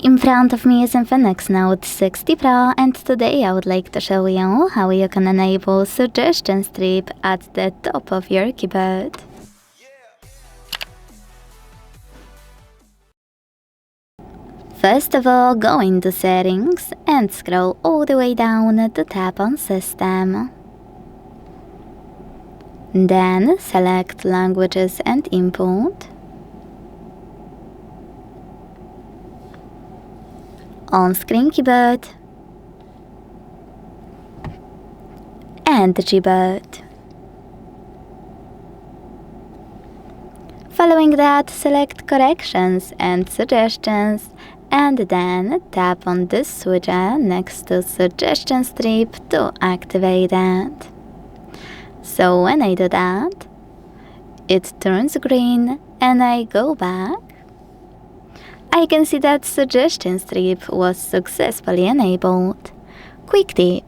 In front of me is INFINIX Note 60 Pro, and today I would like to show you how you can enable Suggestion Strip at the top of your keyboard. First of all, go into Settings and scroll all the way down to tap on System. Then select Languages and Input. On-screen keyboard and Gboard. Following that, select Corrections and Suggestions, and then tap on this switcher next to Suggestion Strip to activate it. So when I do that, it turns green and I go back. I can see that Suggestion Strip was successfully enabled. Quick tip: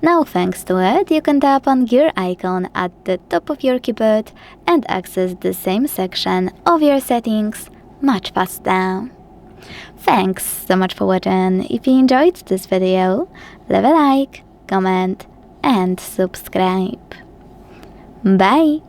now thanks to it, you can tap on gear icon at the top of your keyboard and access the same section of your settings much faster. Thanks so much for watching. If you enjoyed this video, leave a like, comment and subscribe. Bye!